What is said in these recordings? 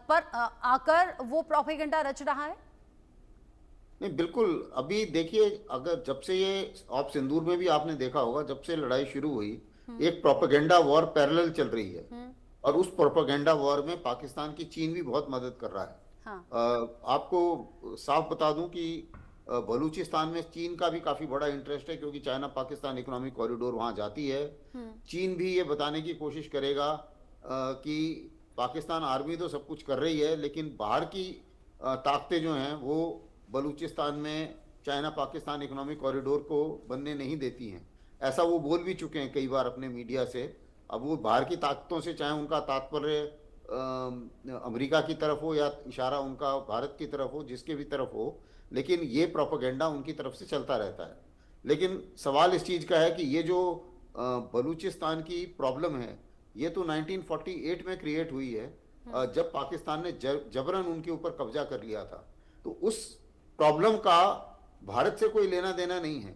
पर आकर वो प्रोपेगेंडा रच रहा है? नहीं, बिल्कुल। अभी देखिए, अगर जब से ये ऑप सिंदूर में भी आपने देखा होगा, जब से लड़ाई शुरू हुई, हम्म। एक प्रोपेगेंडा वॉर पैरेलल चल रही है। हम्म। और उस प्रोपेगेंडा वॉर में पाकिस्तान की चीन भी बहुत मदद कर रहा है। हाँ। आपको साफ बता दूं कि बलूचिस्तान में चीन का भी काफी बड़ा इंटरेस्ट है, क्योंकि चाइना पाकिस्तान इकोनॉमिक कॉरिडोर वहां जाती है। हम्म। चीन भी ये बताने की कोशिश करेगा कि पाकिस्तान आर्मी तो सब कुछ कर रही है, लेकिन बाहर की ताकतें जो हैं वो बलूचिस्तान में चाइना पाकिस्तान इकोनॉमिक कॉरिडोर को बनने नहीं देती हैं। ऐसा वो बोल भी चुके हैं कई बार अपने मीडिया से। अब वो बाहर की ताकतों से, चाहे उनका तात्पर्य अमेरिका की तरफ हो या इशारा उनका भारत की तरफ हो, जिसके भी तरफ हो, लेकिन ये प्रोपेगेंडा उनकी तरफ से चलता रहता है। लेकिन सवाल इस चीज़ का है कि ये जो बलूचिस्तान की प्रॉब्लम है, ये तो 1948 में क्रिएट हुई है, हम्म। जब पाकिस्तान ने जबरन उनके ऊपर कब्जा कर लिया था। तो उस प्रॉब्लम का भारत से कोई लेना देना नहीं है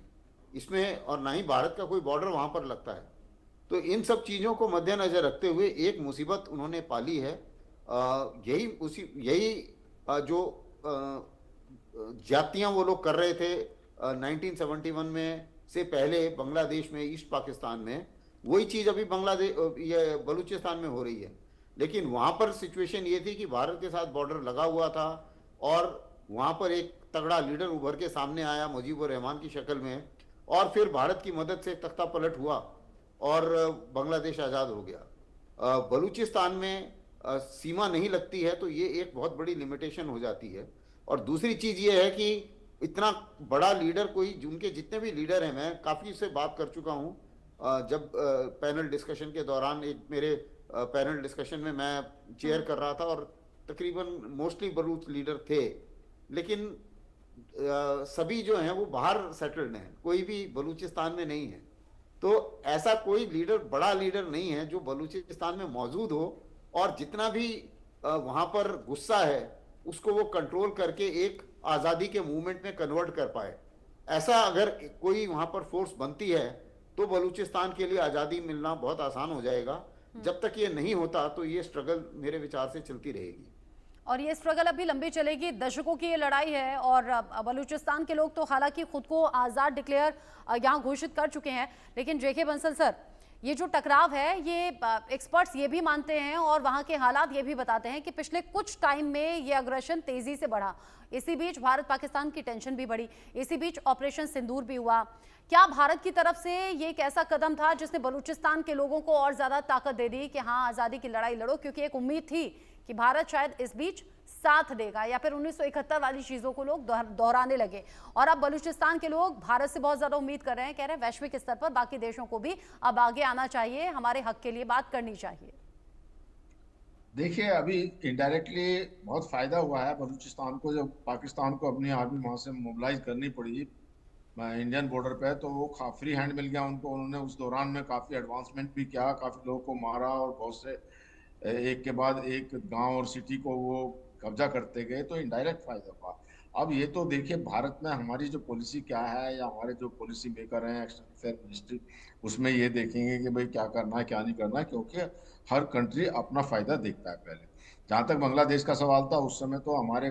इसमें, और ना ही भारत का कोई बॉर्डर वहां पर लगता है। तो इन सब चीजों को मद्देनजर रखते हुए एक मुसीबत उन्होंने पाली है। यही जो ज्यादतियां वो लोग कर रहे थे 1971 में से पहले बांग्लादेश में, ईस्ट पाकिस्तान में, वही चीज अभी बांग्लादेश, ये बलूचिस्तान में हो रही है। लेकिन वहां पर सिचुएशन ये थी कि भारत के साथ बॉर्डर लगा हुआ था, और वहां पर एक तगड़ा लीडर उभर के सामने आया मुजीबुर रहमान की शक्ल में, और फिर भारत की मदद से तख्ता पलट हुआ और बांग्लादेश आज़ाद हो गया। बलूचिस्तान में सीमा नहीं लगती है, तो ये एक बहुत बड़ी लिमिटेशन हो जाती है। और दूसरी चीज़ ये है कि इतना बड़ा लीडर, कोई उनके जितने भी लीडर हैं, मैं काफ़ी से बात कर चुका हूँ। जब पैनल डिस्कशन के दौरान, एक मेरे पैनल डिस्कशन में मैं चेयर हम्म। कर रहा था, और तकरीबन मोस्टली बलूच लीडर थे, लेकिन सभी जो हैं वो बाहर सेटल्ड हैं, कोई भी बलूचिस्तान में नहीं है। तो ऐसा कोई लीडर, बड़ा लीडर नहीं है जो बलूचिस्तान में मौजूद हो, और जितना भी वहां पर गुस्सा है उसको वो कंट्रोल करके एक आज़ादी के मूवमेंट में कन्वर्ट कर पाए। ऐसा अगर कोई वहां पर फोर्स बनती है, तो बलूचिस्तान के लिए आज़ादी मिलना बहुत आसान हो जाएगा। हम्म। जब तक ये नहीं होता तो ये स्ट्रगल मेरे विचार से चलती रहेगी। और ये स्ट्रगल अभी लंबी चलेगी, दशकों की ये लड़ाई है। और बलूचिस्तान के लोग तो हालांकि खुद को आज़ाद डिक्लेयर यहाँ घोषित कर चुके हैं, लेकिन जेके बंसल सर, ये जो टकराव है, ये एक्सपर्ट्स ये भी मानते हैं और वहाँ के हालात ये भी बताते हैं कि पिछले कुछ टाइम में ये अग्रेशन तेजी से बढ़ा। इसी बीच भारत पाकिस्तान की टेंशन भी बढ़ी, इसी बीच ऑपरेशन सिंदूर भी हुआ। क्या भारत की तरफ से ये एक ऐसा कदम था जिसने बलूचिस्तान के लोगों को और ज्यादा ताकत दे दी कि हाँ, आज़ादी की लड़ाई लड़ो? क्योंकि एक उम्मीद थी कि भारत शायद इस बीच साथ देगा, या फिर 1971 वाली चीजों को लोग दोहराने लगे। और अब बलूचिस्तान के लोग भारत से बहुत ज्यादा उम्मीद कर रहे हैं, कह रहे हैं वैश्विक स्तर पर बाकी देशों को भी अब आगे आना चाहिए, हमारे हक के लिए बात करनी चाहिए। देखिए, अभी इनडायरेक्टली बहुत फायदा हुआ है बलूचिस्तान को, जब पाकिस्तान को अपनी आर्मी वहां से मोबिलाइज करनी पड़ी इंडियन बॉर्डर पे, तो वो फ्री हैंड मिल गया उनको। उन्होंने उस दौरान में काफी एडवांसमेंट भी किया, काफी लोगों को मारा, और बहुत से एक के बाद एक गांव और सिटी को वो कब्जा करते गए, तो इनडायरेक्ट फायदा हुआ। अब ये तो देखिए, भारत में हमारी जो पॉलिसी क्या है, या हमारे जो पॉलिसी मेकर हैं एक्सटर्नल अफेयर मिनिस्ट्री, उसमें ये देखेंगे कि भाई क्या करना है क्या नहीं करना है, क्योंकि हर कंट्री अपना फायदा देखता है पहले। जहां तक बांग्लादेश का सवाल था, उस समय तो हमारे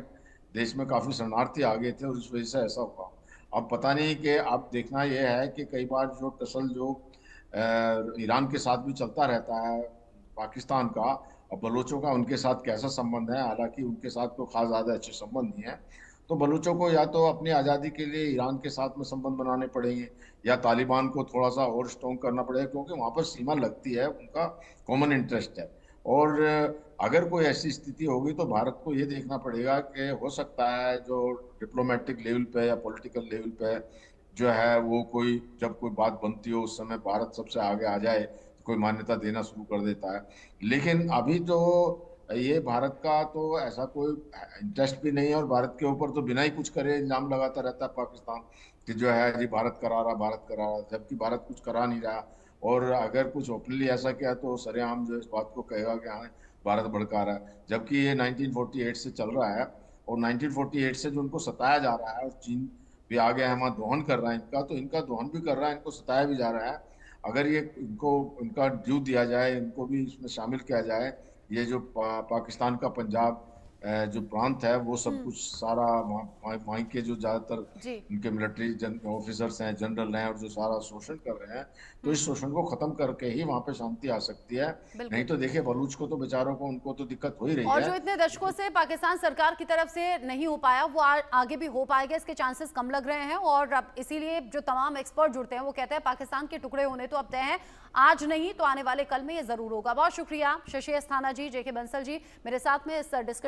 देश में काफी शरणार्थी आ गए थे, और इस वजह से ऐसा हुआ। अब पता नहीं, कि अब देखना यह है कि कई बार जो टसल जो ईरान के साथ भी चलता रहता है पाकिस्तान का, और बलूचों का उनके साथ कैसा संबंध है। हालांकि उनके साथ तो खास ज्यादा अच्छे संबंध नहीं है। तो बलूचों को या तो अपनी आज़ादी के लिए ईरान के साथ में संबंध बनाने पड़ेंगे, या तालिबान को थोड़ा सा और स्ट्रॉन्ग करना पड़ेगा, क्योंकि वहां पर सीमा लगती है, उनका कॉमन इंटरेस्ट है। और अगर कोई ऐसी स्थिति होगी, तो भारत को ये देखना पड़ेगा कि हो सकता है जो डिप्लोमेटिक लेवल पे या पॉलिटिकल लेवल पे जो है, वो कोई जब कोई बात बनती हो, उस समय भारत सबसे आगे आ जाए, तो कोई मान्यता देना शुरू कर देता है। लेकिन अभी तो ये भारत का तो ऐसा कोई इंटरेस्ट भी नहीं है, और भारत के ऊपर तो बिना ही कुछ करे इल्जाम लगाता रहता है पाकिस्तान, कि जो है जी भारत करा रहा, भारत करा रहा, जबकि भारत कुछ करा नहीं रहा। और अगर कुछ ओपनली ऐसा किया, तो सरेआम जो इस बात को कहेगा कि हाँ, भारत भड़का रहा है। जबकि ये 1948 से चल रहा है, और 1948 से जो उनको सताया जा रहा है, और चीन भी आ गया है वहाँ, दोहन कर रहा है इनका, तो इनका दोहन भी कर रहा है, इनको सताया भी जा रहा है। अगर ये इनको इनका ड्यू दिया जाए, इनको भी इसमें शामिल किया जाए, ये जो पाकिस्तान का पंजाब जो प्रांत है वो सब कुछ सारा वहाँ के जो ज्यादातर जी उनके मिलिट्री ऑफिसर्स हैं, जनरल हैं, और जो सारा शोषण कर रहे हैं, तो इस शोषण को खत्म करके ही वहाँ पे शांति आ सकती है। नहीं बिल्कुल। तो देखिए बलूच को तो बेचारों को, उनको तो दिक्कत हो ही रही और है। जो इतने दशकों से पाकिस्तान सरकार की तरफ से नहीं हो पाया वो आगे भी हो पाएगा, इसके चांसेस कम लग रहे हैं। और अब इसीलिए जो तमाम एक्सपर्ट जुड़ते हैं वो कहते हैं पाकिस्तान के टुकड़े होने तो अब तय हैं, आज नहीं तो आने वाले कल में ये जरूर होगा। बहुत शुक्रिया शशि अस्थाना जी, जेके बंसल जी मेरे साथ में इस डिस्कशन